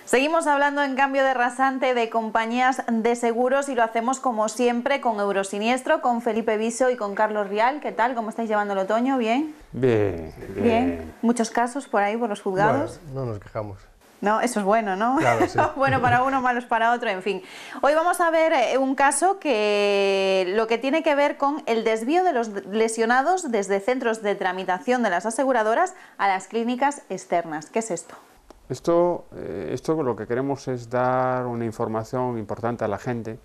Seguimos hablando en Cambio de Rasante de compañías de seguros y lo hacemos como siempre con Eurosiniestro, con Felipe Viso y con Carlos Rial. ¿Qué tal? ¿Cómo estáis llevando el otoño? ¿Bien? Bien, bien. Bien. ¿Muchos casos por ahí, por los juzgados? Bueno, no nos quejamos. No, eso es bueno, ¿no? Claro, sí. Bueno para uno, malos para otro, en fin. Hoy vamos a ver un caso que lo que tiene que ver con el desvío de los lesionados desde centros de tramitación de las aseguradoras a las clínicas externas. ¿Qué es esto? Esto lo que queremos es dar una información importante a la gente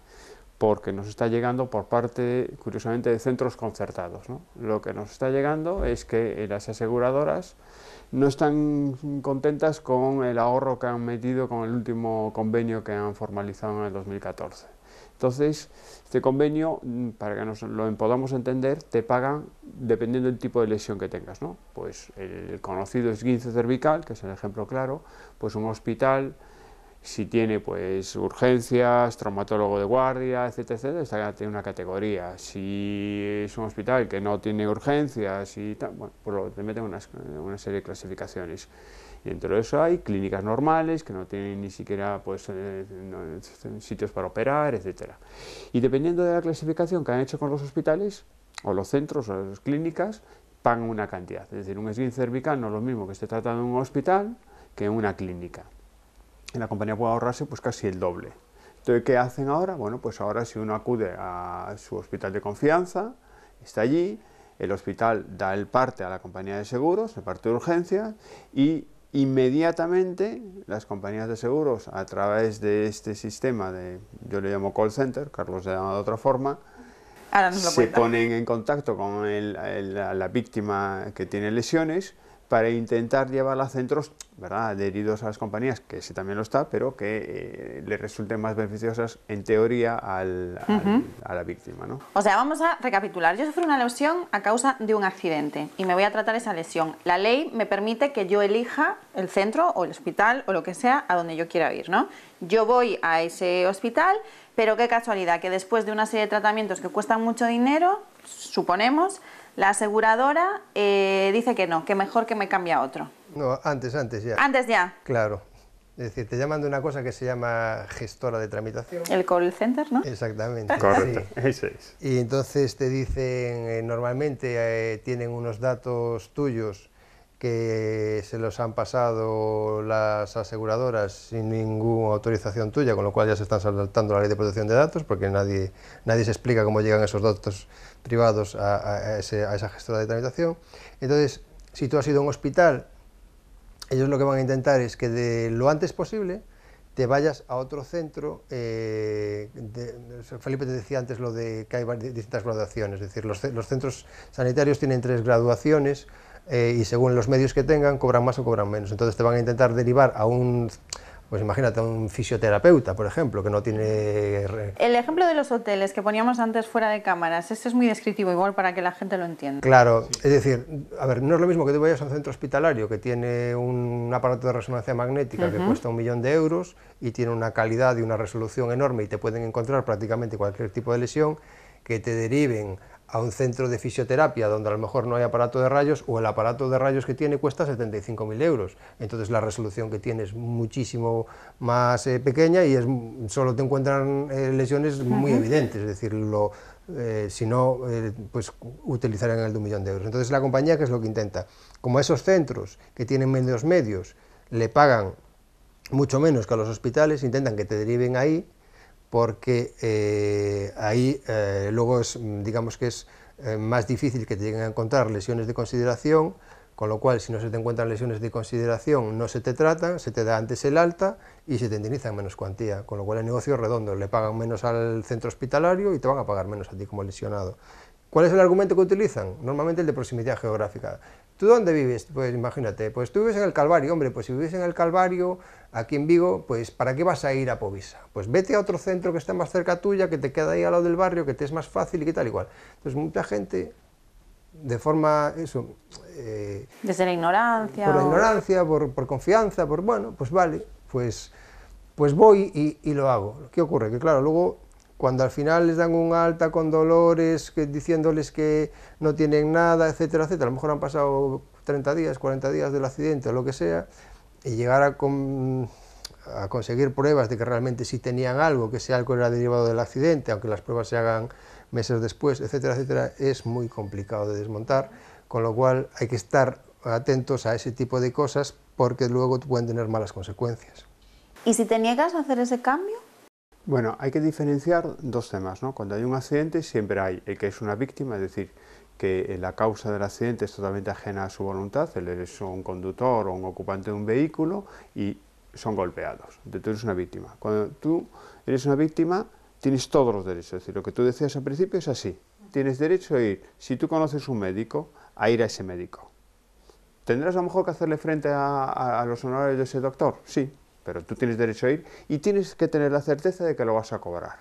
porque nos está llegando por parte, curiosamente, de centros concertados, ¿no? Lo que nos está llegando es que las aseguradoras no están contentas con el ahorro que han metido con el último convenio que han formalizado en el 2014. Entonces, este convenio, para que nos lo podamos entender, te pagan dependiendo del tipo de lesión que tengas, ¿no? Pues el conocido esguince cervical, que es el ejemplo claro, pues un hospital, si tiene pues urgencias, traumatólogo de guardia, etc., tiene una categoría. Si es un hospital que no tiene urgencias y tal, bueno, pues te meten una serie de clasificaciones. Y dentro de eso hay clínicas normales que no tienen ni siquiera pues, sitios para operar, etc. Y dependiendo de la clasificación que han hecho con los hospitales, o los centros, o las clínicas, pagan una cantidad. Es decir, un esguince cervical no es lo mismo que esté tratado en un hospital que en una clínica. Y la compañía puede ahorrarse pues casi el doble. Entonces, ¿qué hacen ahora? Bueno, pues ahora si uno acude a su hospital de confianza, está allí, el hospital da el parte a la compañía de seguros, el parte de urgencia, y inmediatamente las compañías de seguros, a través de este sistema de, yo le llamo call center, Carlos le llama de otra forma, se ponen en contacto con la víctima que tiene lesiones para intentar llevarla a centros, ¿verdad?, adheridos a las compañías, que ese también lo está, pero que le resulten más beneficiosas en teoría a la víctima, ¿no? O sea, vamos a recapitular. Yo sufrí una lesión a causa de un accidente y me voy a tratar esa lesión. La ley me permite que yo elija el centro o el hospital o lo que sea a donde yo quiera ir, ¿no? Yo voy a ese hospital, pero qué casualidad que después de una serie de tratamientos que cuestan mucho dinero, suponemos, la aseguradora dice que no, que mejor que me cambie a otro. No, antes ya. ¿Antes ya? Claro. Es decir, te llaman de una cosa que se llama gestora de tramitación. El call center, ¿no? Exactamente. Correcto, sí. Ese es. Y entonces te dicen, normalmente tienen unos datos tuyos que se los han pasado las aseguradoras sin ninguna autorización tuya, con lo cual ya se están saltando la ley de protección de datos, porque nadie se explica cómo llegan esos datos privados a esa gestora de tramitación. Entonces, si tú has ido a un hospital, ellos lo que van a intentar es que de lo antes posible te vayas a otro centro. Felipe te decía antes lo de que hay distintas graduaciones, es decir, los centros sanitarios tienen 3 graduaciones, y según los medios que tengan, cobran más o cobran menos. Entonces te van a intentar derivar a un, pues imagínate, a un fisioterapeuta, por ejemplo, que no tiene... El ejemplo de los hoteles que poníamos antes fuera de cámaras, este es muy descriptivo, igual para que la gente lo entienda. Claro, es decir, a ver, no es lo mismo que tú vayas a un centro hospitalario que tiene un aparato de resonancia magnética que cuesta 1 millón de euros y tiene una calidad y una resolución enorme y te pueden encontrar prácticamente cualquier tipo de lesión, que te deriven a un centro de fisioterapia donde a lo mejor no hay aparato de rayos, o el aparato de rayos que tiene cuesta 75.000 euros. Entonces la resolución que tiene es muchísimo más pequeña y solo te encuentran lesiones muy evidentes, es decir, si no, pues utilizarían el de 1 millón de euros. Entonces la compañía, ¿qué es lo que intenta? Como a esos centros que tienen menos medios le pagan mucho menos que a los hospitales, intentan que te deriven ahí, porque ahí luego digamos que es más difícil que te lleguen a encontrar lesiones de consideración, con lo cual si no se te encuentran lesiones de consideración no se te tratan, se te da antes el alta y se te indemniza en menos cuantía, con lo cual el negocio es redondo, le pagan menos al centro hospitalario y te van a pagar menos a ti como lesionado. ¿Cuál es el argumento que utilizan? Normalmente el de proximidad geográfica. ¿Tú dónde vives? Pues imagínate, pues tú vives en el Calvario. Hombre, pues si vives en el Calvario, aquí en Vigo, pues ¿para qué vas a ir a Povisa? Pues vete a otro centro que esté más cerca tuya, que te queda ahí al lado del barrio, que te es más fácil y que tal igual. Entonces mucha gente, de forma, eso... Desde la ignorancia. Por la ignorancia, por confianza, bueno, pues vale, pues voy y lo hago. ¿Qué ocurre? Que claro, luego, cuando al final les dan un alta con dolores, diciéndoles que no tienen nada, etcétera, etcétera, a lo mejor han pasado 30 días, 40 días del accidente o lo que sea, y llegar a conseguir pruebas de que realmente sí tenían algo, que ese algo era derivado del accidente, aunque las pruebas se hagan meses después, etcétera, etcétera, es muy complicado de desmontar, con lo cual hay que estar atentos a ese tipo de cosas porque luego pueden tener malas consecuencias. ¿Y si te niegas a hacer ese cambio? Bueno, hay que diferenciar dos temas, ¿no? Cuando hay un accidente siempre hay el que es una víctima, es decir, que la causa del accidente es totalmente ajena a su voluntad, él es un conductor o un ocupante de un vehículo y son golpeados, entonces tú eres una víctima. Cuando tú eres una víctima tienes todos los derechos, es decir, lo que tú decías al principio es así, tienes derecho a ir, si tú conoces un médico, a ir a ese médico. ¿Tendrás a lo mejor que hacerle frente a los honorarios de ese doctor? Sí, pero tú tienes derecho a ir y tienes que tener la certeza de que lo vas a cobrar.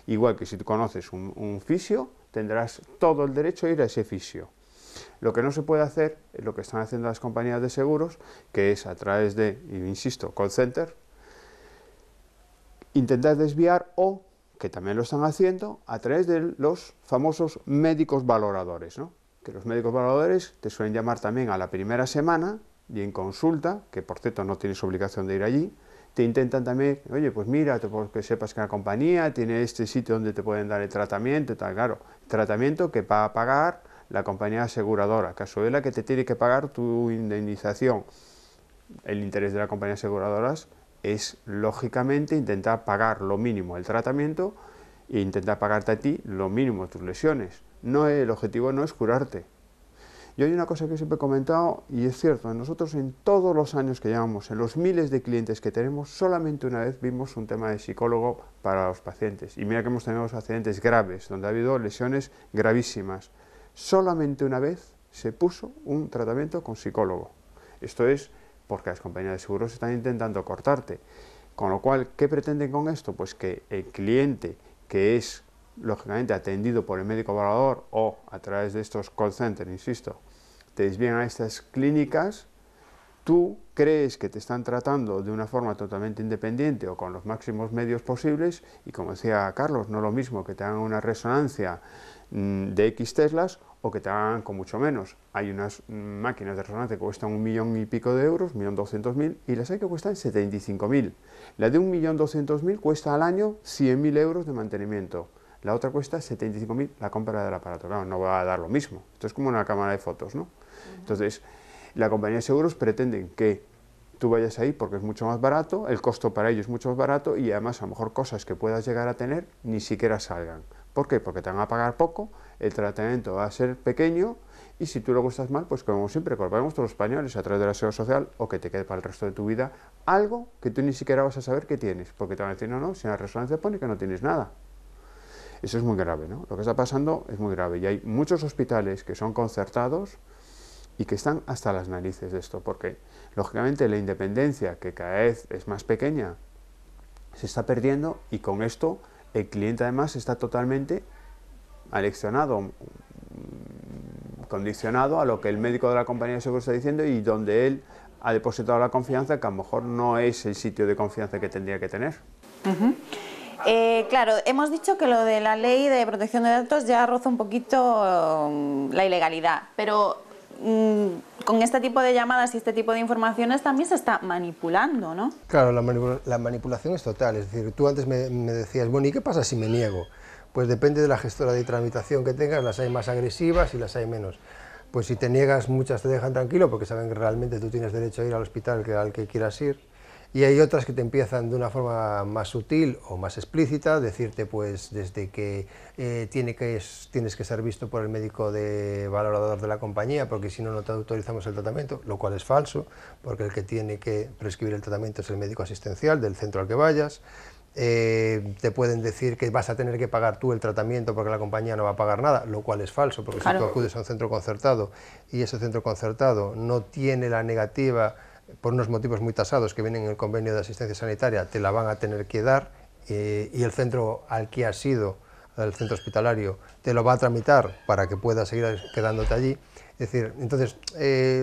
Igual que si tú conoces un fisio, tendrás todo el derecho a ir a ese fisio. Lo que no se puede hacer es lo que están haciendo las compañías de seguros, que es a través de, insisto, call center, intentar desviar o, que también lo están haciendo, a través de los famosos médicos valoradores, ¿no? Que los médicos valoradores te suelen llamar también a la primera semana y en consulta, que por cierto no tienes obligación de ir allí, te intentan también, oye, pues mira, porque sepas que la compañía tiene este sitio donde te pueden dar el tratamiento y tal, claro, tratamiento que va a pagar la compañía aseguradora, caso de la que te tiene que pagar tu indemnización. El interés de la compañía aseguradoras es, lógicamente, intentar pagar lo mínimo el tratamiento e intentar pagarte a ti lo mínimo tus lesiones. No, el objetivo no es curarte. Y hay una cosa que siempre he comentado, y es cierto, nosotros en todos los años que llevamos, en los miles de clientes que tenemos, solamente una vez vimos un tema de psicólogo para los pacientes. Y mira que hemos tenido accidentes graves, donde ha habido lesiones gravísimas. Solamente una vez se puso un tratamiento con psicólogo. Esto es porque las compañías de seguros están intentando cortarte. Con lo cual, ¿qué pretenden con esto? Pues que el cliente que es lógicamente atendido por el médico evaluador o a través de estos call centers, insisto, te desvían a estas clínicas, tú crees que te están tratando de una forma totalmente independiente o con los máximos medios posibles y, como decía Carlos, no lo mismo que te hagan una resonancia de X teslas o que te hagan con mucho menos. Hay unas máquinas de resonancia que cuestan 1 millón y pico de euros, 1.200.000, y las hay que cuestan 75.000. La de 1.200.000 cuesta al año 100.000 euros de mantenimiento. La otra cuesta 75.000 la compra del aparato. Claro, no va a dar lo mismo. Esto es como una cámara de fotos, ¿no? Entonces, la compañía de seguros pretenden que tú vayas ahí porque es mucho más barato, el costo para ellos es mucho más barato y además a lo mejor cosas que puedas llegar a tener ni siquiera salgan. ¿Por qué? Porque te van a pagar poco, el tratamiento va a ser pequeño y si tú luego estás mal, pues como siempre, colgamos todos los españoles a través de la seguridad social o que te quede para el resto de tu vida algo que tú ni siquiera vas a saber que tienes, porque te van a decir, no, si en la resonancia pone que no tienes nada. Eso es muy grave, ¿no? Lo que está pasando es muy grave y hay muchos hospitales que son concertados y que están hasta las narices de esto, porque lógicamente la independencia, que cada vez es más pequeña, se está perdiendo y con esto el cliente además está totalmente aleccionado, condicionado a lo que el médico de la compañía de seguros está diciendo y donde él ha depositado la confianza que a lo mejor no es el sitio de confianza que tendría que tener. Claro, hemos dicho que lo de la ley de protección de datos ya roza un poquito la ilegalidad, pero con este tipo de llamadas y este tipo de informaciones también se está manipulando, ¿no? Claro, la manipulación es total, es decir, tú antes me decías, bueno, ¿y qué pasa si me niego? Pues depende de la gestora de tramitación que tengas, las hay más agresivas y las hay menos. Pues si te niegas, muchas te dejan tranquilo porque saben que realmente tú tienes derecho a ir al hospital al que quieras ir. Y hay otras que te empiezan de una forma más sutil o más explícita, decirte pues desde que tienes que ser visto por el médico valorador de la compañía, porque si no, no te autorizamos el tratamiento, lo cual es falso, porque el que tiene que prescribir el tratamiento es el médico asistencial del centro al que vayas. Te pueden decir que vas a tener que pagar tú el tratamiento porque la compañía no va a pagar nada, lo cual es falso, porque claro, si tú acudes a un centro concertado y ese centro concertado no tiene la negativa por unos motivos muy tasados que vienen en el convenio de asistencia sanitaria, te la van a tener que dar y el centro al que has ido, el centro hospitalario, te lo va a tramitar para que puedas seguir quedándote allí. Es decir, entonces,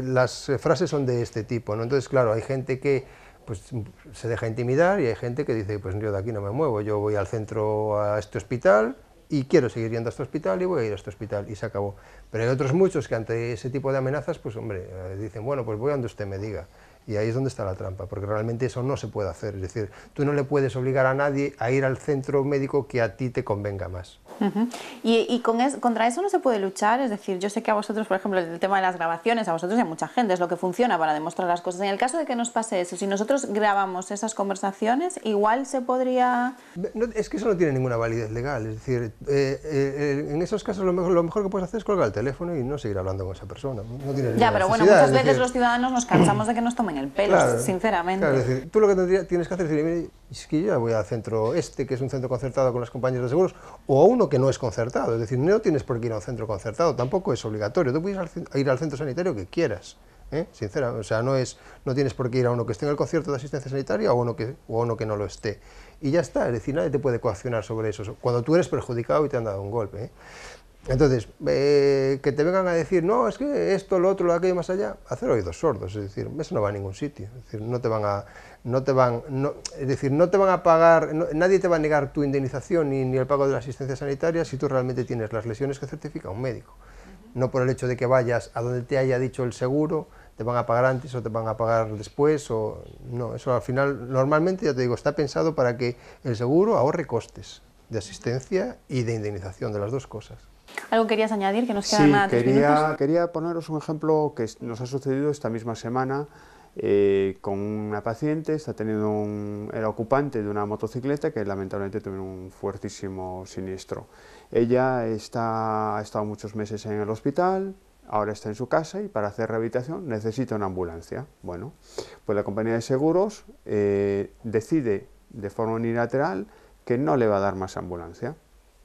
las frases son de este tipo, ¿no? Entonces, claro, hay gente que pues, se deja intimidar y hay gente que dice, pues yo de aquí no me muevo, yo voy al centro, a este hospital, y quiero seguir yendo a este hospital y voy a ir a este hospital y se acabó. Pero hay otros muchos que ante ese tipo de amenazas, pues hombre, dicen, bueno, pues voy a donde usted me diga. Y ahí es donde está la trampa, porque realmente eso no se puede hacer. Es decir, tú no le puedes obligar a nadie a ir al centro médico que a ti te convenga más. Y contra eso no se puede luchar, es decir, yo sé que a vosotros, por ejemplo, el tema de las grabaciones, a vosotros y a mucha gente es lo que funciona para demostrar las cosas. En el caso de que nos pase eso, si nosotros grabamos esas conversaciones, igual se podría... No, es que eso no tiene ninguna validez legal, es decir, en esos casos lo mejor que puedes hacer es colgar el teléfono y no seguir hablando con esa persona. No tienes ya, pero bueno, muchas veces los ciudadanos nos cansamos de que nos tomen el pelo, claro, sinceramente. Claro, es decir, tú lo que tienes que hacer es decir, mire, es que yo ya voy al centro que es un centro concertado con las compañías de seguros, o a uno que no es concertado, es decir, no tienes por qué ir a un centro concertado, tampoco es obligatorio, tú puedes ir al centro sanitario que quieras, sinceramente, o sea, no tienes por qué ir a uno que esté en el concierto de asistencia sanitaria o a uno que no lo esté, y ya está, es decir, nadie te puede coaccionar sobre eso, cuando tú eres perjudicado y te han dado un golpe, Entonces, que te vengan a decir, no, es que esto, lo otro, lo aquello, más allá, hacer oídos sordos, es decir, eso no va a ningún sitio, es decir, no te van a pagar, nadie te va a negar tu indemnización ni el pago de la asistencia sanitaria si tú realmente tienes las lesiones que certifica un médico, no por el hecho de que vayas a donde te haya dicho el seguro, te van a pagar antes o te van a pagar después, o no, eso al final, normalmente, ya te digo, está pensado para que el seguro ahorre costes de asistencia y de indemnización, de las dos cosas. ¿Algo querías añadir? Que nos quedan nada 3 minutos. Quería poneros un ejemplo que nos ha sucedido esta misma semana con una paciente, era ocupante de una motocicleta que lamentablemente tuvo un fuertísimo siniestro. Ella ha estado muchos meses en el hospital, ahora está en su casa y para hacer rehabilitación necesita una ambulancia. Bueno, pues la compañía de seguros decide de forma unilateral que no le va a dar más ambulancia,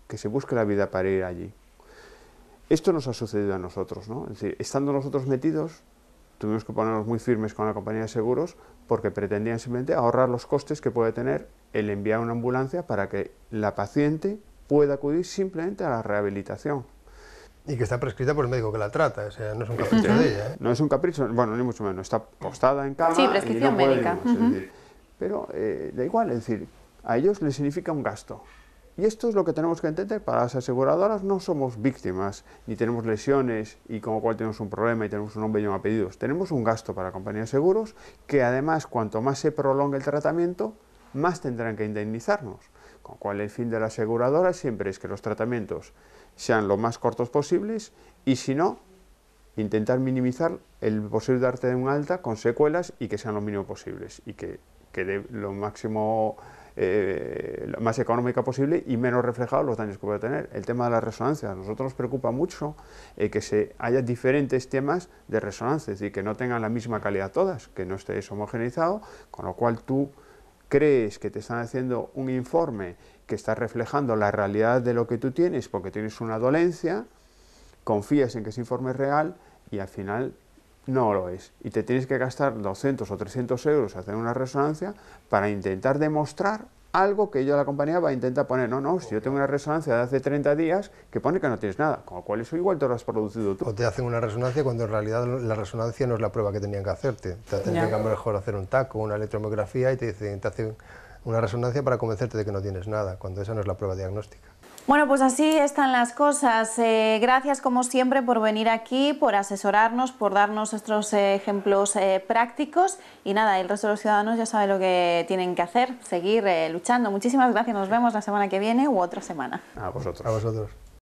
que se busque la vida para ir allí. Esto nos ha sucedido a nosotros, ¿no? Es decir, estando nosotros metidos, tuvimos que ponernos muy firmes con la compañía de seguros porque pretendían simplemente ahorrar los costes que puede tener el enviar una ambulancia para que la paciente pueda acudir simplemente a la rehabilitación. Y que está prescrita por el médico que la trata, o sea, no es un capricho de ella. No es un capricho, bueno, ni mucho menos, está postada en cama. Sí, prescripción médica. Es decir, pero da igual, es decir, a ellos les significa un gasto. Y esto es lo que tenemos que entender, para las aseguradoras no somos víctimas, ni tenemos lesiones y con lo cual tenemos un problema y tenemos un nombre y un apellido. Tenemos un gasto para la compañía de seguros que además cuanto más se prolongue el tratamiento, más tendrán que indemnizarnos. Con lo cual el fin de la aseguradora siempre es que los tratamientos sean lo más cortos posibles y si no, intentar minimizar el posible darte de un alta con secuelas y que sean lo mínimo posibles y que quede lo máximo... lo más económica posible y menos reflejado los daños que puede tener. El tema de la resonancia, a nosotros nos preocupa mucho que haya diferentes temas de resonancia, es decir, que no tengan la misma calidad todas, que no esté homogeneizado, con lo cual tú crees que te están haciendo un informe que está reflejando la realidad de lo que tú tienes porque tienes una dolencia, confías en que ese informe es real y al final no lo es. Y te tienes que gastar 200 o 300 euros hacer una resonancia para intentar demostrar algo que la compañía va a intentar poner. No, si yo tengo una resonancia de hace 30 días que pone que no tienes nada, con lo cual eso igual te lo has producido tú. O te hacen una resonancia cuando en realidad la resonancia no es la prueba que tenían que hacerte. Te tendrían que a lo mejor hacer un taco, una electromiografía y te hacen una resonancia para convencerte de que no tienes nada, cuando esa no es la prueba diagnóstica. Bueno, pues así están las cosas. Gracias, como siempre, por venir aquí, por asesorarnos, por darnos estos ejemplos prácticos. Y nada, el resto de los ciudadanos ya saben lo que tienen que hacer, seguir luchando. Muchísimas gracias, nos vemos la semana que viene u otra semana. A vosotros. A vosotros.